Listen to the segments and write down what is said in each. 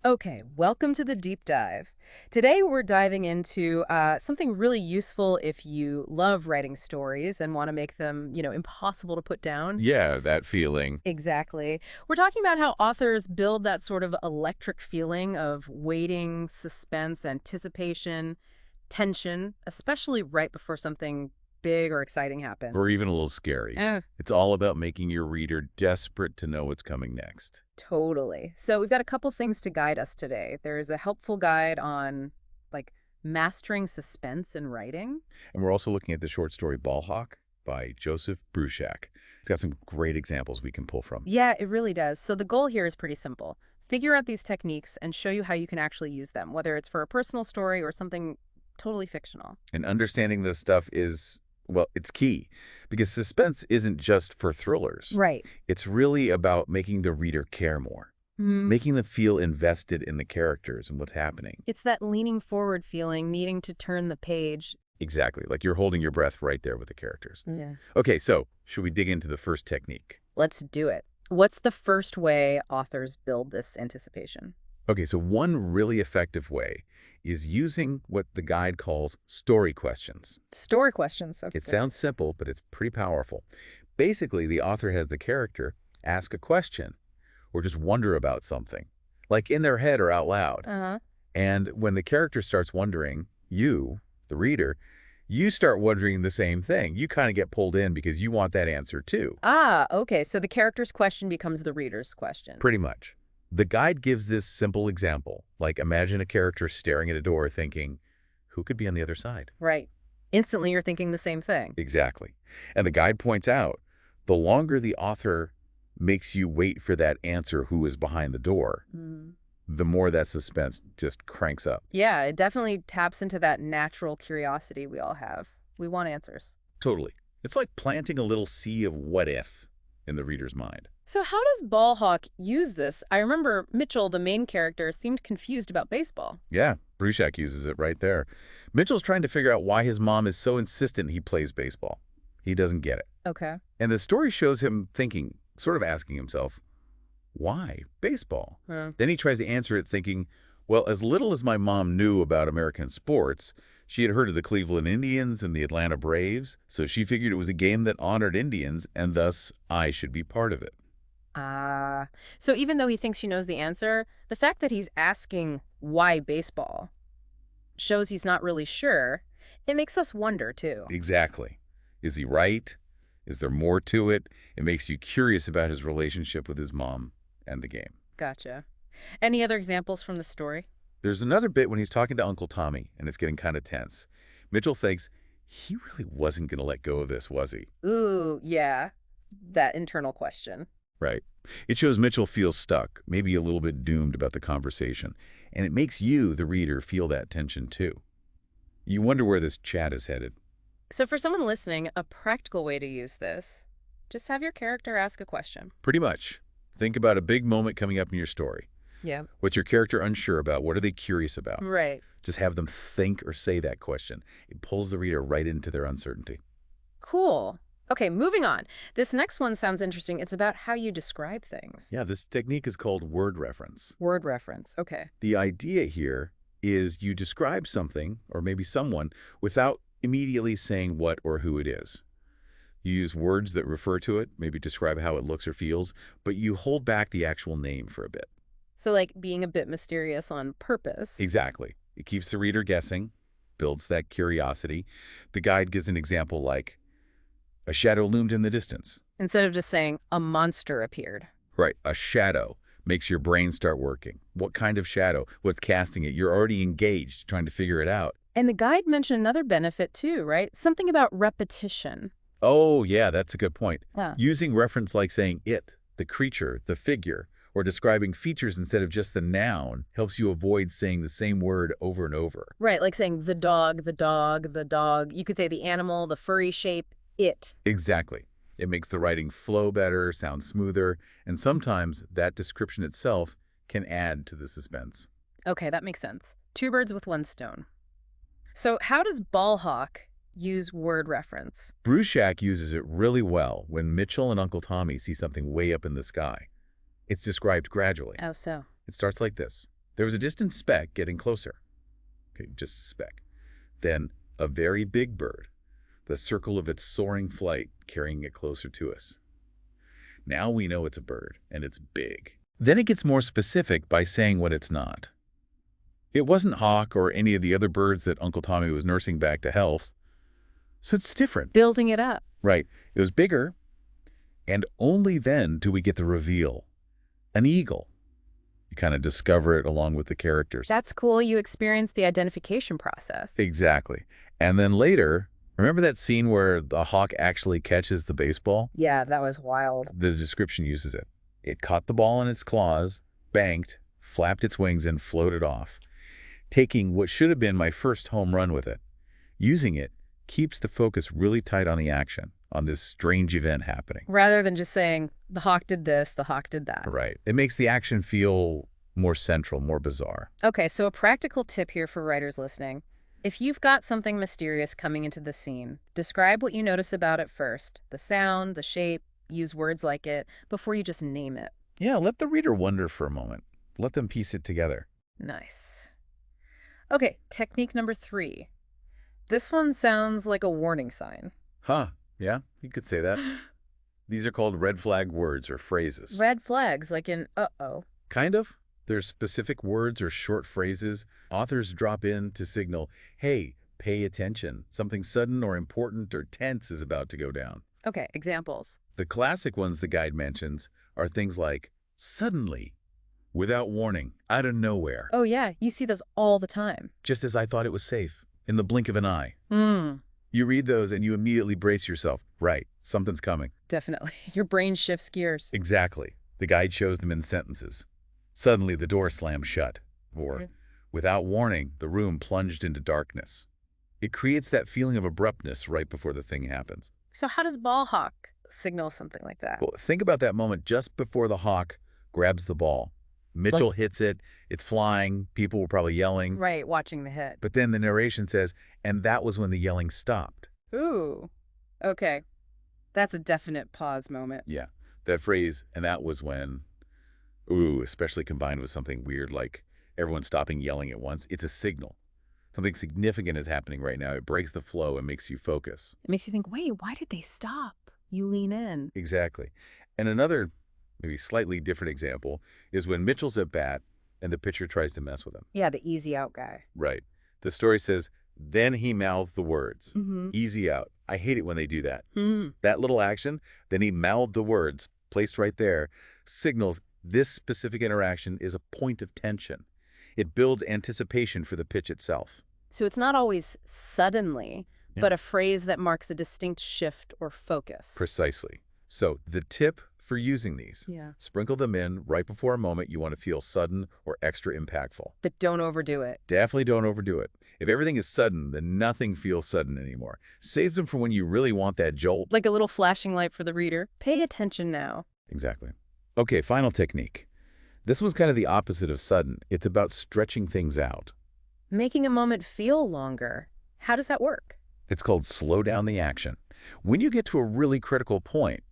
Okay, welcome to the deep dive. Today we're diving into something really useful if you love writing stories and want to make them, impossible to put down. Yeah, that feeling. Exactly. We're talking about how authors build that sort of electric feeling of waiting, suspense, anticipation, tension, especially right before something big or exciting Or happens. even a little scary. Eh, It's all about making your reader desperate to know what's coming next. Totally. So we've got a couple things to guide us today. There's a helpful guide on like mastering suspense in writing. And we're also looking at the short story Ball Hawk by Joseph Bruchac. It's got some great examples we can pull from. Yeah, it really does. So the goal here is pretty simple. Figure out these techniques and show you how you can actually use them, whether it's for a personal story or something totally fictional. And understanding this stuff is, well, it's key because suspense isn't just for thrillers. Right. It's really about making the reader care more, Mm. making them feel invested in the characters and what's happening. It's that leaning forward feeling, needing to turn the page. Exactly, like you're holding your breath right there with the characters. Yeah. Okay, so should we dig into the first technique? Let's do it. What's the first way authors build this anticipation? Okay, so one really effective way is using what the guide calls story questions. Story questions. It Okay. sounds simple, but it's pretty powerful. Basically, the author has the character ask a question or just wonder about something, like in their head or out loud. Uh-huh. And when the character starts wondering, you, the reader, you start wondering the same thing. You kind of get pulled in because you want that answer too. Ah, okay. So the character's question becomes the reader's question. Pretty much. The guide gives this simple example, like imagine a character staring at a door thinking, who could be on the other side? Right. Instantly, you're thinking the same thing. Exactly. And the guide points out, the longer the author makes you wait for that answer who is behind the door, Mm. the more that suspense just cranks up. Yeah, it definitely taps into that natural curiosity we all have. We want answers. Totally. It's like planting a little seed of what if in the reader's mind. So, how does Ballhawk use this? I remember Mitchell, the main character, seemed confused about baseball. Yeah, Bruchac uses it right there. Mitchell's trying to figure out why his mom is so insistent he plays baseball. He doesn't get it. Okay. And the story shows him thinking, sort of asking himself, why baseball? Hmm. Then he tries to answer it thinking, well, as little as my mom knew about American sports, she had heard of the Cleveland Indians and the Atlanta Braves, so she figured it was a game that honored Indians, and thus I should be part of it. Ah. So, even though he thinks she knows the answer, the fact that he's asking why baseball shows he's not really sure. It makes us wonder, too. Exactly. Is he right? Is there more to it? It makes you curious about his relationship with his mom and the game. Gotcha. Any other examples from the story? There's another bit when he's talking to Uncle Tommy, and it's getting kind of tense. Mitchell thinks, he really wasn't going to let go of this, was he? Ooh, yeah. That internal question. Right. It shows Mitchell feels stuck, maybe a little bit doomed about the conversation, and it makes you, the reader, feel that tension too. You wonder where this chat is headed. So, for someone listening, a practical way to use this, just have your character ask a question. Pretty much. Think about a big moment coming up in your story. Yeah. What's your character unsure about? What are they curious about? Right. Just have them think or say that question. It pulls the reader right into their uncertainty. Cool. Okay, moving on. This next one sounds interesting. It's about how you describe things. Yeah, this technique is called word reference. Word reference. Okay. The idea here is you describe something, or maybe someone, without immediately saying what or who it is. You use words that refer to it, maybe describe how it looks or feels, but you hold back the actual name for a bit. So, like being a bit mysterious on purpose. Exactly. It keeps the reader guessing, builds that curiosity. The guide gives an example like, a shadow loomed in the distance. Instead of just saying, a monster appeared. Right, a shadow makes your brain start working. What kind of shadow? What's casting it? You're already engaged, trying to figure it out. And the guide mentioned another benefit too, right? Something about repetition. Oh, yeah, that's a good point. Yeah. Using reference like saying it, the creature, the figure, or describing features instead of just the noun helps you avoid saying the same word over and over. Right, like saying the dog, the dog, the dog. You could say the animal, the furry shape, it. Exactly. It makes the writing flow better, sound smoother, and sometimes that description itself can add to the suspense. Okay, that makes sense. Two birds with one stone. So how does Ballhawk use word reference? Bruchac uses it really well when Mitchell and Uncle Tommy see something way up in the sky. It's described gradually. Oh, so. It starts like this. There was a distant speck getting closer. Okay, just a speck. Then a very big bird, the circle of its soaring flight carrying it closer to us. Now we know it's a bird, and it's big. Then it gets more specific by saying what it's not. It wasn't hawk or any of the other birds that Uncle Tommy was nursing back to health. So it's different. Building it up. Right. It was bigger, and only then do we get the reveal. An eagle. You kind of discover it along with the characters. That's cool. You experienced the identification process. Exactly. And then later, remember that scene where the hawk actually catches the baseball? Yeah, that was wild. The description uses it. It caught the ball in its claws, banked, flapped its wings, and floated off, taking what should have been my first home run with it. Using it keeps the focus really tight on the action, on this strange event happening. Rather than just saying, the hawk did this, the hawk did that. Right. It makes the action feel more central, more bizarre. Okay, so a practical tip here for writers listening. If you've got something mysterious coming into the scene, describe what you notice about it first. The sound, the shape, use words like it, before you just name it. Yeah, let the reader wonder for a moment. Let them piece it together. Nice. Okay, technique number 3. This one sounds like a warning sign. Huh, yeah, you could say that. These are called red flag words or phrases. Red flags, like in uh-oh. Kind of. There's specific words or short phrases authors drop in to signal, hey, pay attention. Something sudden or important or tense is about to go down. Okay, examples. The classic ones the guide mentions are things like, suddenly, without warning, out of nowhere, Oh yeah, you see those all the time. just as I thought it was safe, in the blink of an eye. Hmm, You read those and you immediately brace yourself. Right, something's coming. definitely. Your brain shifts gears. Exactly. The guide shows them in sentences. Suddenly, the door slammed shut. Or, without warning, the room plunged into darkness. It creates that feeling of abruptness right before the thing happens. So how does ball hawk signal something like that? Well, think about that moment just before the hawk grabs the ball. Mitchell hits it, it's flying, people were probably yelling. Right, watching the hit. But then the narration says, and that was when the yelling stopped. Ooh, okay. That's a definite pause moment. Yeah, that phrase, and that was when, ooh, especially combined with something weird like everyone stopping yelling at once, it's a signal. Something significant is happening right now. It breaks the flow and makes you focus. It makes you think, wait, why did they stop? You lean in. Exactly. And another, maybe slightly different example is when Mitchell's at bat and the pitcher tries to mess with him. Yeah, the easy out guy. Right. The story says, then he mouthed the words, Mm-hmm. easy out. I hate it when they do that. Mm. That little action, then he mouthed the words, placed right there, signals this specific interaction is a point of tension. It builds anticipation for the pitch itself. So it's not always suddenly, Yeah. but a phrase that marks a distinct shift or focus. Precisely. So the tip for using these, Yeah. sprinkle them in right before a moment you want to feel sudden or extra impactful. But don't overdo it. Definitely don't overdo it. If everything is sudden, then nothing feels sudden anymore. Save them for when you really want that jolt. Like a little flashing light for the reader. Pay attention now. Exactly. Okay, final technique. This one's kind of the opposite of sudden. It's about stretching things out. Making a moment feel longer. How does that work? It's called slow down the action. When you get to a really critical point,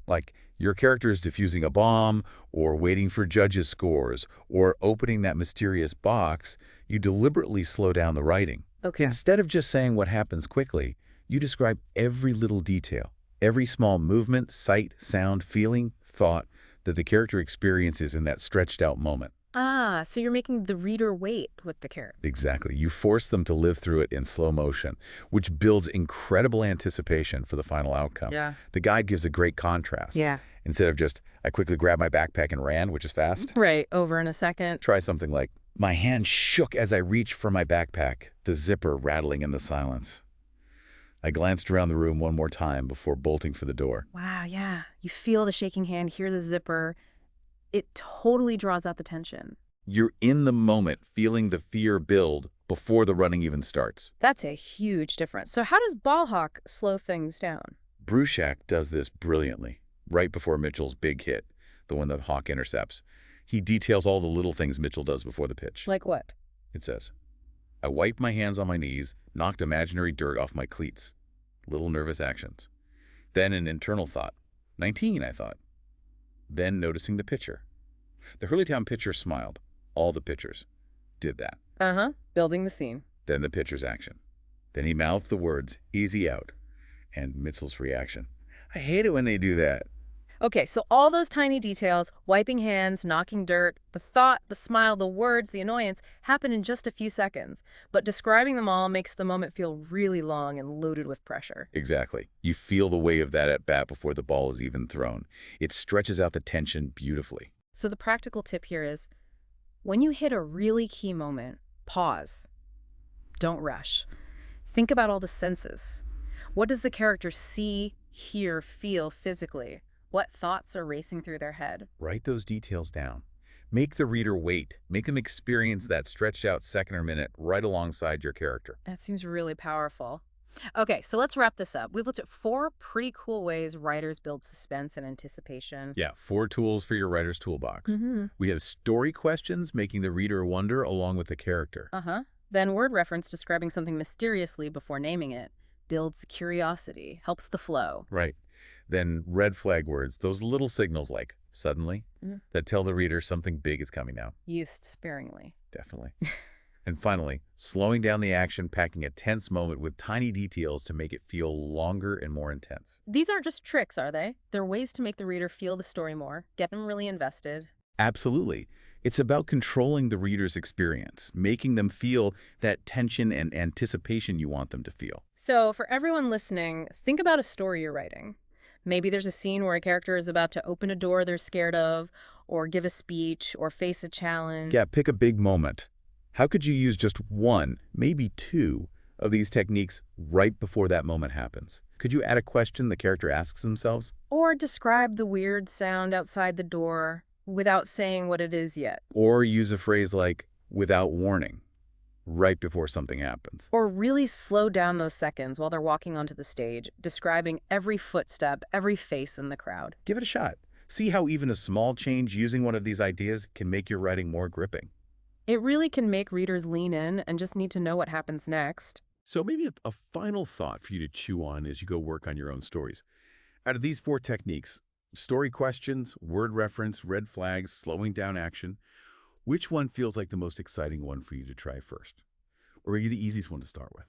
like your character is defusing a bomb, or waiting for judges' scores, or opening that mysterious box, you deliberately slow down the writing. Okay. Instead of just saying what happens quickly, you describe every little detail, every small movement, sight, sound, feeling, thought that the character experiences in that stretched out moment. Ah, so you're making the reader wait with the character. Exactly. You force them to live through it in slow motion, which builds incredible anticipation for the final outcome. Yeah. The guide gives a great contrast. Yeah. Instead of just, I quickly grabbed my backpack and ran, which is fast, Right, over in a second. try something like, my hand shook as I reached for my backpack, the zipper rattling in the silence. I glanced around the room one more time before bolting for the door. Wow, yeah. You feel the shaking hand, hear the zipper. It totally draws out the tension. You're in the moment, feeling the fear build before the running even starts. That's a huge difference. So how does Ballhawk slow things down? Bruchac does this brilliantly, right before Mitchell's big hit, the one that Hawk intercepts. He details all the little things Mitchell does before the pitch. Like what? It says, I wiped my hands on my knees, knocked imaginary dirt off my cleats. Little nervous actions. Then an internal thought. 19, I thought. Then noticing the pitcher. The Hurleytown pitcher smiled. all the pictures. Did that. Uh-huh. Building the scene. Then the picture's action. Then he mouthed the words, easy out, and Mitchell's reaction. I hate it when they do that. Okay, so all those tiny details, wiping hands, knocking dirt, the thought, the smile, the words, the annoyance, happen in just a few seconds. But describing them all makes the moment feel really long and loaded with pressure. Exactly. You feel the weight of that at bat before the ball is even thrown. It stretches out the tension beautifully. So the practical tip here is, when you hit a really key moment, pause. Don't rush. Think about all the senses. What does the character see, hear, feel physically? What thoughts are racing through their head? Write those details down. Make the reader wait. Make them experience that stretched out second or minute right alongside your character. That seems really powerful. Okay, so let's wrap this up. We've looked at 4 pretty cool ways writers build suspense and anticipation. Yeah, 4 tools for your writer's toolbox. Mm-hmm. We have story questions, making the reader wonder along with the character. Uh-huh. Then word reference, describing something mysteriously before naming it, builds curiosity, helps the flow. Right. Then red flag words, those little signals like suddenly, that tell the reader something big is coming now. Used sparingly. Definitely. And finally, slowing down the action, packing a tense moment with tiny details to make it feel longer and more intense. These aren't just tricks, are they? They're ways to make the reader feel the story more, get them really invested. Absolutely. It's about controlling the reader's experience, making them feel that tension and anticipation you want them to feel. So for everyone listening, think about a story you're writing. Maybe there's a scene where a character is about to open a door they're scared of, or give a speech, or face a challenge. Yeah, pick a big moment. How could you use just 1, maybe 2, of these techniques right before that moment happens? Could you add a question the character asks themselves? Or describe the weird sound outside the door without saying what it is yet. Or use a phrase like, without warning, right before something happens. Or really slow down those seconds while they're walking onto the stage, describing every footstep, every face in the crowd. Give it a shot. See how even a small change using one of these ideas can make your writing more gripping. It really can make readers lean in and just need to know what happens next. So maybe a final thought for you to chew on as you go work on your own stories. Out of these 4 techniques, story questions, word reference, red flags, slowing down action, which one feels like the most exciting one for you to try first? Or are you the easiest one to start with?